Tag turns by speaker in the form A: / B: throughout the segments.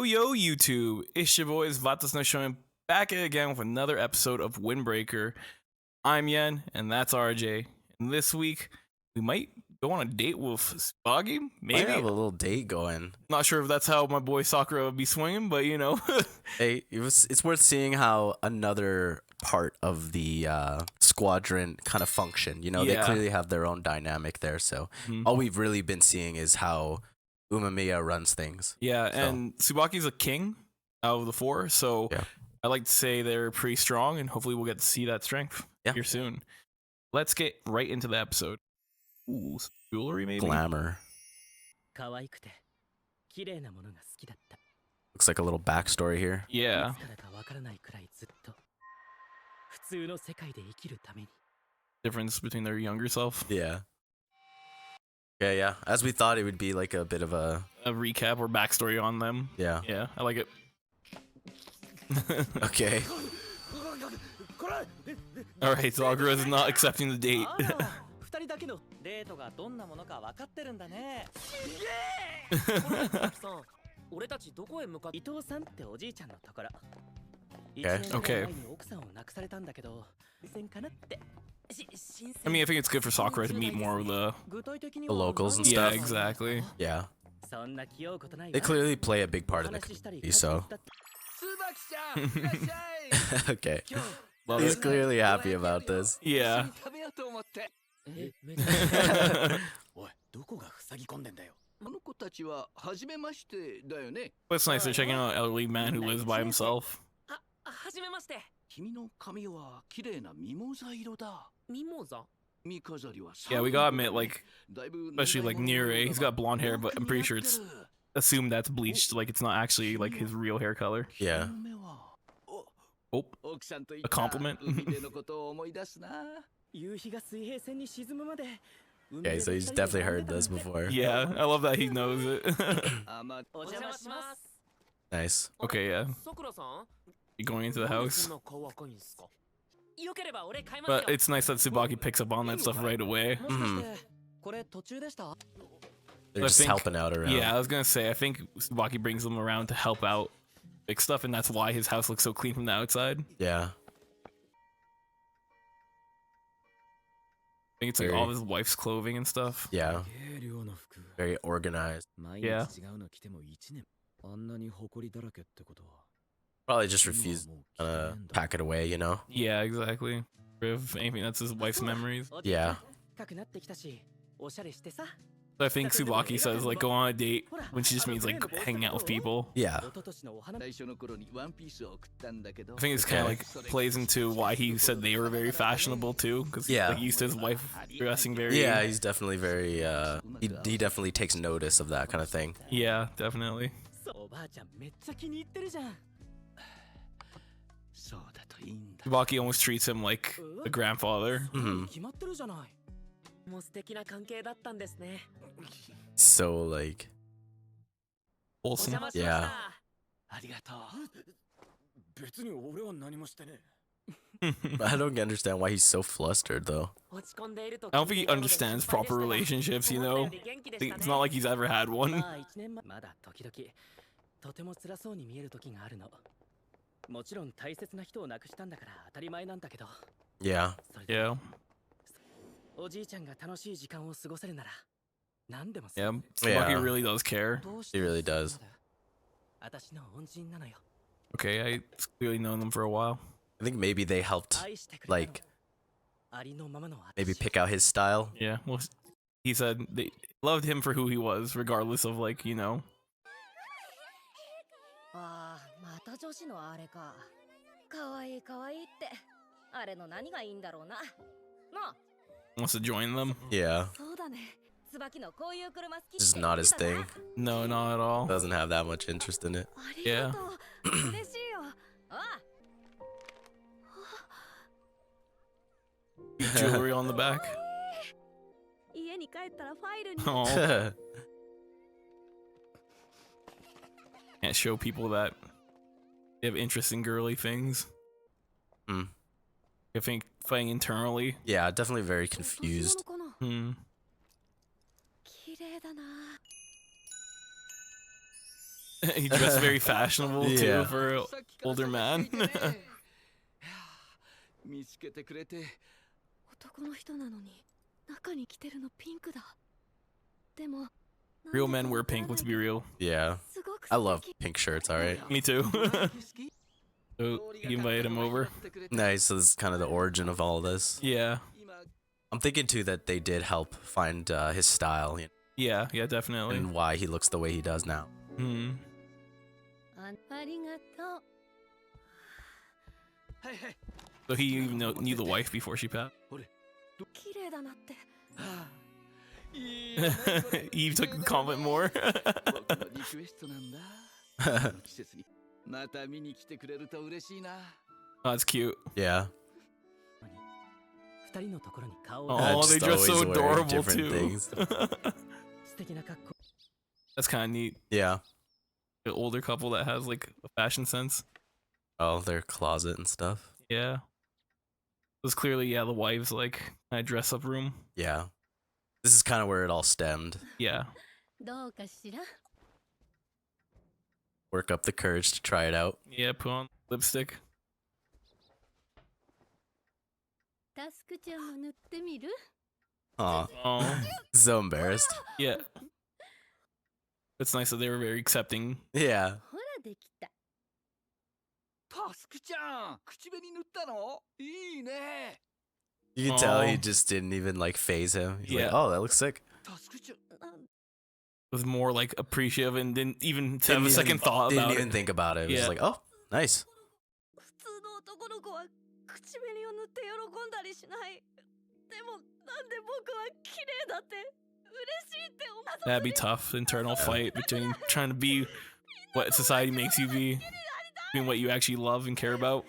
A: Yo YouTube, it's your boys Vatos no Shonen back again with another episode of Windbreaker. I'm Yen and that's RJ. And this week we might go on a date with Tsubaki. Maybe
B: Might have a little date going.
A: Not sure if that's how my boy Sakura would be swinging, but you know.
B: Hey, it's worth seeing how another part of the squadron kind of function. You know, they clearly have their own dynamic there. So all we've really been seeing is how Umemiya runs things.
A: Yeah, so. And Tsubaki's a king out of the four, so I like to say they're pretty strong, and hopefully we'll get to see that strength here soon. Let's get right into the episode. Ooh, some jewelry maybe?
B: Glamour. Looks like a little backstory here.
A: Yeah. Difference between their younger self.
B: Yeah. Yeah. As we thought, it would be like a bit of a
A: recap or backstory on them.
B: Yeah.
A: Yeah, I like it.
B: Okay.
A: Alright, Sakura is not accepting the date. Okay. I mean, I think it's good for Sakura to meet more of the
B: locals and stuff.
A: Yeah, exactly.
B: Yeah. They clearly play a big part in the community, so. Okay. He's clearly happy about this.
A: Yeah. It's nice they're checking out an elderly man who lives by himself. Yeah, we gotta admit, like, especially like Nire, he's got blonde hair, but I'm pretty sure it's assumed that's bleached, like it's not actually like his real hair color.
B: Yeah.
A: Oh, a compliment.
B: Okay, so he's definitely heard this before.
A: Yeah, I love that he knows it.
B: Nice.
A: Okay, yeah. You going into the house? But it's nice that Tsubaki picks up on that stuff right away.
B: They're just helping out around.
A: Yeah, I was gonna say, I think Tsubaki brings them around to help out fix stuff, and that's why his house looks so clean from the outside.
B: Yeah.
A: I think it's like all of his wife's clothing and stuff.
B: Yeah. Very organized.
A: Yeah.
B: Probably just refused to pack it away, you know?
A: Yeah, exactly. If anything, that's his wife's memories.
B: Yeah.
A: So I think Tsubaki says, like, go on a date when she just means, like, hanging out with people.
B: Yeah.
A: I think it's kind of, like, plays into why he said they were very fashionable, too. Because, like, used to his wife dressing very...
B: Yeah, he's definitely very, he definitely takes notice of that kind of thing.
A: Yeah, definitely. Tsubaki almost treats him like a grandfather.
B: So, like,
A: wholesome.
B: Yeah. I don't understand why he's so flustered, though.
A: I don't think he understands proper relationships, you know? It's not like he's ever had one.
B: Yeah.
A: Yeah. Yeah, Tsubaki really does care.
B: He really does.
A: Okay, I clearly known them for a while.
B: I think maybe they helped, like, maybe pick out his style.
A: Yeah, well, he said they loved him for who he was, regardless of, like, you know. Wants to join them.
B: Yeah. This is not his thing.
A: No, not at all.
B: Doesn't have that much interest in it.
A: Yeah. Jewelry on the back. Oh. Can't show people that they have interest in girly things. I think fighting internally.
B: Yeah, definitely very confused.
A: Hmm.
C: 麗だな。
A: He dressed very fashionable too
B: Yeah.
A: for an older man.
C: 見つけてくれて。
D: 男の人なのに中に着てるのピンクだ。でも
A: Real men wear pink, let's be real.
B: Yeah.
D: すごく
B: I love
D: 素敵。
B: pink shirts, alright?
A: Me too. So he invited him over.
B: Nice, so this is kind of the origin of all this.
A: Yeah.
B: I'm thinking too that they did help find his style, you know,
A: Yeah, definitely.
B: and why he looks the way he does now.
A: Hmm.
D: ありがとう。
A: So he even knew the wife before she passed.
D: 綺麗だなって。
A: Eve took the compliment more.
C: 僕のリクエストなんだ。この季節にまた見に来てくれると嬉しいな。
A: Oh, that's cute.
B: Yeah.
E: 二人のところに顔を
A: Oh, they
B: Just
A: dress so
B: always wearing
A: adorable
B: different
A: too.
B: things.
E: 素敵な格好
A: That's kind of neat.
B: Yeah.
A: The older couple that has like a fashion sense.
B: Oh, their closet and stuff.
A: Yeah. It was clearly, the wife's like kind of dress up room.
B: Yeah. This is kind of where it all stemmed.
A: Yeah.
D: どうかしら。
B: Work up the courage to try it out.
A: Yeah, put on lipstick.
D: タスクちゃんも塗ってみる？
B: Aw,
A: Oh,
B: so embarrassed.
A: yeah. It's nice that they were very accepting.
B: Yeah.
D: ほらできた。
C: タスクちゃん、口紅塗ったの？いいね。
B: You can tell he
A: Aw.
B: just didn't even like phase him. He's
A: Yeah.
B: like, oh, that looks sick.
C: タスクちゃん。
A: Was more like appreciative and didn't even have
B: Didn't
A: a
B: even-
A: second thought
B: Didn't
A: about
B: even
A: it.
B: think about it. It was
A: Yeah.
B: just like, oh, nice.
D: 普通の男の子は口紅を塗って喜んだりしない。でもなんで僕は綺麗だって嬉しいって思ったの
A: That'd be tough. Internal fight between trying to be what society makes you be, being what you actually love and care about.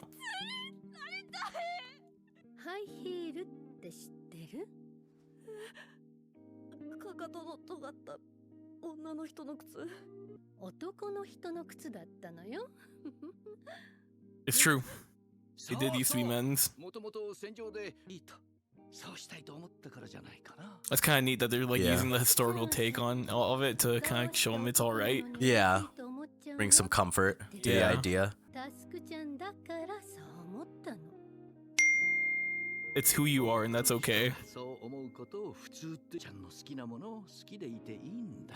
D: ハイヒールって知ってる？かかとの尖った女の人の靴。男の人の靴だったのよ。
A: It's true. They did used to be men's.
C: もともと戦場でいいと。そうしたいと思ったからじゃないかな。
A: That's kind of neat that they're like
B: Yeah.
A: using the historical take on all of it to kind of show them it's all right.
B: Yeah. Bring some comfort to the
A: Yeah.
B: idea.
D: タスクちゃんだからそう思ったの。
A: It's who you are, and that's okay.
C: そう思うことを普通ってちゃんの好きなものを好きでいていいんだ。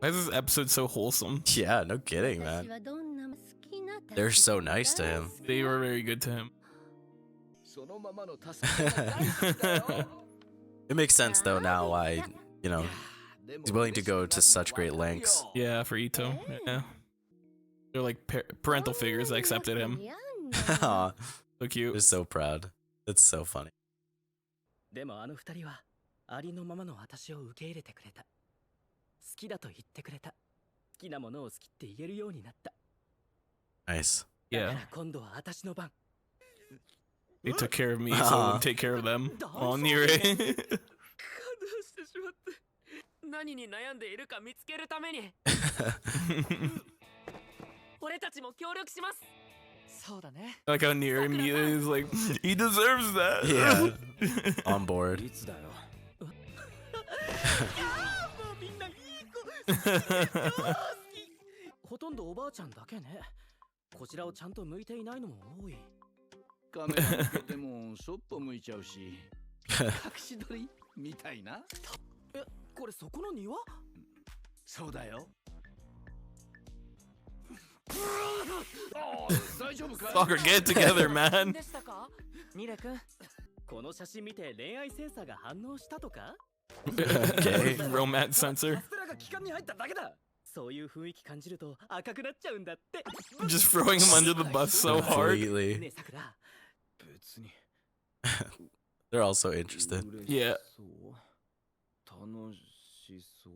A: Why is this episode so wholesome?
B: Yeah, no kidding,
D: 私
B: man.
D: はどんな好きな
B: They're so nice to him.
A: They were very good to him.
C: そのままのタスクちゃんが大好きだよ。
B: It makes sense though now why, you know,
C: でも
B: he's willing to go to such great lengths.
A: Yeah, for Ito. Yeah. They're like parental figures that accepted him.
B: Aw,
A: So cute.
B: they're so proud. It's so funny.
E: でもあの二人はありのままの私を受け入れてくれた。好きだと言ってくれた。好きなものを好きって言えるようになった。
B: Nice.
E: だか
A: Yeah.
E: ら今度は私の番。
A: They took care of me, so I would take care of them. Oh, Nire.
E: 感動してしまって。何に悩んでいるか見つけるために。俺たちも協力します。そうだね。
A: Like how Nire immediately is like, he deserves that.
B: Yeah. On board.
C: いつだよ。
E: もうみんないい子。ほとんどおばあちゃんだけね。こちらをちゃんと向いていないのも多い。
C: カメラ向けてもそっぽ向いちゃうし。隠し撮りみたいな。
E: え、これそこの庭？
C: そうだよ。大丈夫か？
A: Stalker, get it together, man.
E: でしたか？ニレ君、この写真見て恋愛センサーが反応したとか？
B: Okay.
A: Romance sensor.
E: カステラが気管に入っただけだ。そういう雰囲気感じると赤くなっちゃうんだって。
A: Just throwing him under the bus so hard.
E: ね
B: Completely.
E: えさくら、
C: 別に。
B: They're also interested.
A: Yeah.
C: 楽しそう。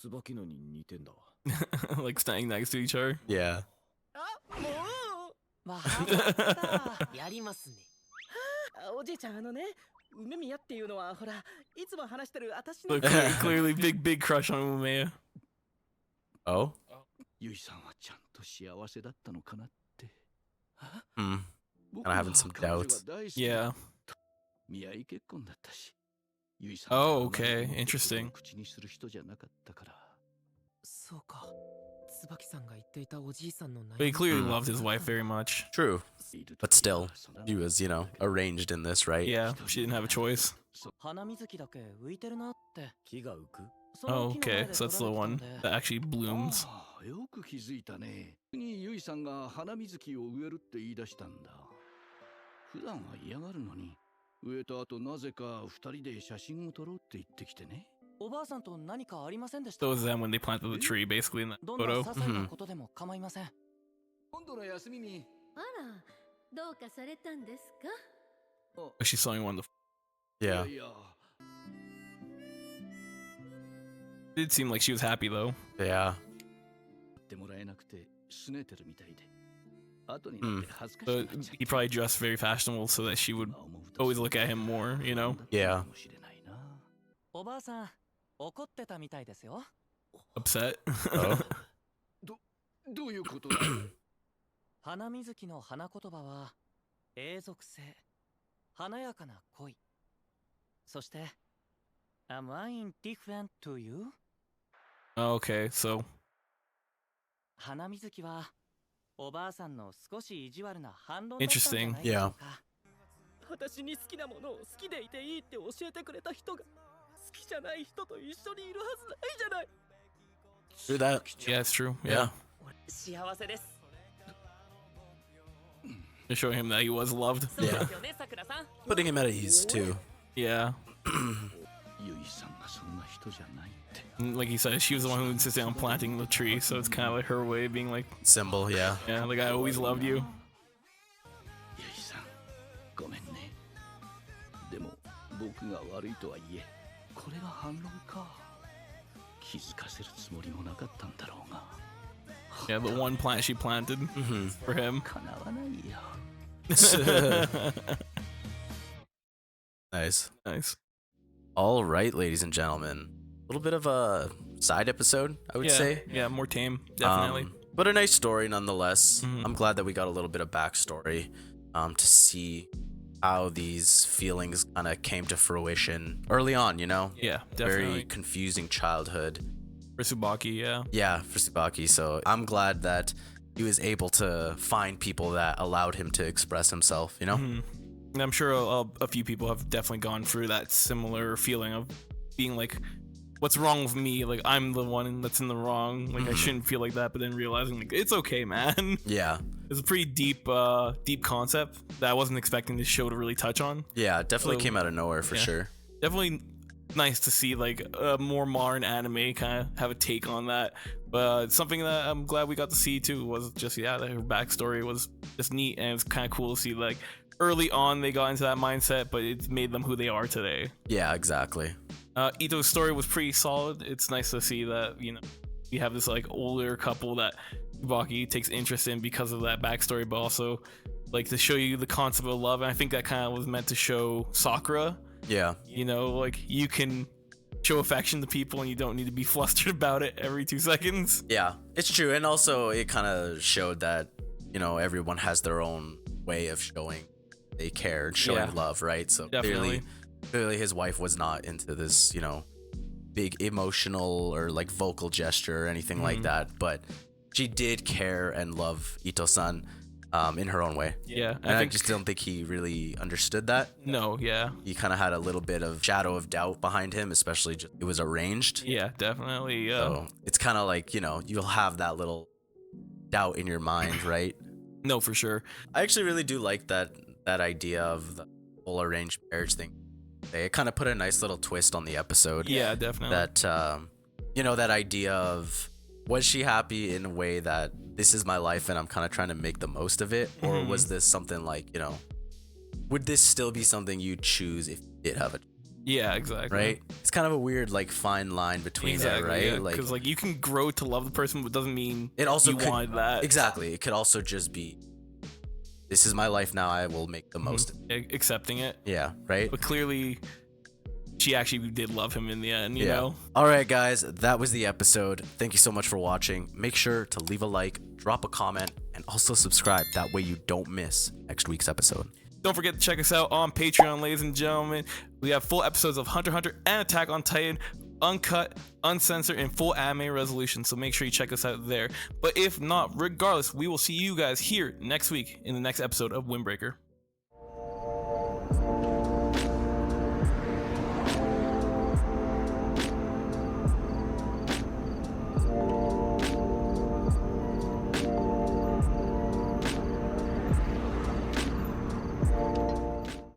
C: 椿のに似てんだわ。
A: Like standing next to each other.
B: Yeah.
E: あ、もう。わかった。やりますね。おじいちゃん梅宮っていうのはほらいつも話してる私の
A: Look, clearly big crush on Umea.
B: Oh?
C: ゆいさんはちゃんと幸せだったのかなって。
B: Hmm.
C: 僕
B: Kinda
C: は
B: having some
C: 彼女が
B: doubts.
C: 大好き
A: Yeah.
C: 見合い結婚だったし。ゆいさんは
A: Oh, okay. Interesting.
C: 口にする人じゃなかったから。
E: そうか。椿さんが言っていたおじいさんの
A: But he
E: 悩み。
A: clearly loved his wife very much.
B: True. But still, he was, you know, arranged in this, right?
A: Yeah, she didn't have a choice.
E: 花水木だけ浮いてるなって。
C: 木が浮く
A: Oh, okay. So that's the one that actually blooms.
C: ああ、よく気づいたね。にゆいさんが花水木を植えるって言い出したんだ。普段は嫌がるのに、植えた後なぜか二人で写真を撮ろうって言ってきてね。
E: おばあさんと何かありませんでした
A: So it was them when they planted the tree, basically, in that
E: どんな
A: photo.
E: 些細なことでも構いません。
C: 今度の休みに。
D: あら、どうかされたんですか？
A: She's showing one of the.
C: い
B: Yeah.
C: やいや、
A: It did seem like she was happy, though.
B: Yeah.
C: ってもらえなくて拗ねてるみたいで。後になって恥ずかし
A: But
C: くなっちゃう
A: he probably dressed very fashionable so that she would
C: 今思うと
A: always look at him more, you know?
C: そうだった
B: Yeah.
C: かもしれないな。
E: おばあさん、怒ってたみたいですよ。
A: Upset.
B: Oh.
C: どういうことだ
E: 花水木の花言葉は永続性、華やかな恋。そして、Am I indifferent to you?
A: Okay, so
E: 花水木はおばあさんの少し意地悪な反論だったんじゃないでしょうか。私に好きなものを好きでいていいって教えてくれた人が好きじゃない人と一緒にいるはずないじゃない。
B: Do that.
A: yeah, it's true.
B: Yeah.
A: Yeah.
E: 幸せです。
A: They're showing him that he was loved.
E: そうですよね、さくらさん。
B: Putting him at ease, too.
A: Yeah.
C: ゆいさんがそんな人じゃないって。
A: And like he said, she was the one who insisted on planting the tree, so it's kind of like her way of being like,
B: Symbol, yeah.
A: yeah, like I always loved you.
C: ゆいさん、ごめんね。でも僕が悪いとはいえ、これが反論か。気づかせるつもりもなかったんだろうが。
A: Yeah, the one plant she planted for him.
C: 叶わないよ。
B: Nice.
A: Nice.
B: All right, ladies and gentlemen. A little bit of a side episode, I would
A: Yeah,
B: say.
A: yeah, more tame, definitely.
B: But a nice story nonetheless.
A: Mhm.
B: I'm glad that we got a little bit of backstory to see how these feelings kind of came to fruition early on, you know?
A: Yeah,
B: Very
A: definitely.
B: confusing childhood.
A: For Tsubaki, yeah.
B: Yeah, for Tsubaki. So I'm glad that he was able to find people that allowed him to express himself, you know?
A: Mhm. And I'm sure a few people have definitely gone through that similar feeling of being like, what's wrong with me? Like, I'm the one that's in the wrong. Like, I shouldn't feel like that. But then realizing, like, it's okay, man.
B: Yeah.
A: It's a pretty deep concept that I wasn't expecting this show to really touch on.
B: Yeah, it definitely
A: So,
B: came out of nowhere for
A: yeah.
B: sure.
A: Definitely nice to see like a more modern anime kind of have a take on that. But something that I'm glad we got to see too was just, yeah, her backstory was just neat, and it's kind of cool to see like early on they got into that mindset, but it's made them who they are today.
B: Yeah, exactly.
A: Ito's story was pretty solid. It's nice to see that, you know, we have this like older couple that Tsubaki takes interest in because of that backstory, but also like to show you the concept of love. And I think that kind of was meant to show Sakura,
B: Yeah.
A: you know, like you can show affection to people and you don't need to be flustered about it every 2 seconds.
B: Yeah, it's true. And also it kind of showed that, you know, everyone has their own way of showing they care, showing
A: Yeah.
B: love, right? So
A: Definitely.
B: clearly his wife was not into this, you know, big emotional or like vocal gesture or anything like that, but she did care and love Ito-san in her own way.
A: Yeah,
B: And I just don't think he really understood that.
A: no, yeah,
B: He kind of had a little bit of shadow of doubt behind him, especially just, it was arranged.
A: yeah, definitely.
B: So it's kind of like, you know, you'll have that little doubt in your mind, right?
A: No, for sure.
B: I actually really do like that idea of the whole arranged marriage thing. It kind of put a nice little twist on the episode.
A: Yeah, definitely.
B: That you know, that idea of, was she happy in a way that this is my life and I'm kind of trying to make the most of it, or was this something like, you know, would this still be something you'd choose if you did have it,
A: Yeah, exactly.
B: right? It's kind of a weird like fine line between
A: Exactly,
B: there, right?
A: yeah,
B: Like
A: because like you can grow to love the person, but doesn't mean
B: it also
A: you
B: could,
A: wanted that.
B: exactly. It could also just be, this is my life now. I will make the most of it.
A: Accepting it,
B: Yeah, right.
A: but clearly she actually did love him in the end. You know.
B: All right, guys, that was the episode. Thank you so much for watching. Make sure to leave a like, drop a comment, and also subscribe. That way you don't miss next week's episode.
A: Don't forget to check us out on Patreon, ladies and gentlemen. We have full episodes of Hunter x Hunter and Attack on Titan uncut, uncensored, and full anime resolution. So make sure you check us out there. But if not, regardless, we will see you guys here next week in the next episode of Windbreaker.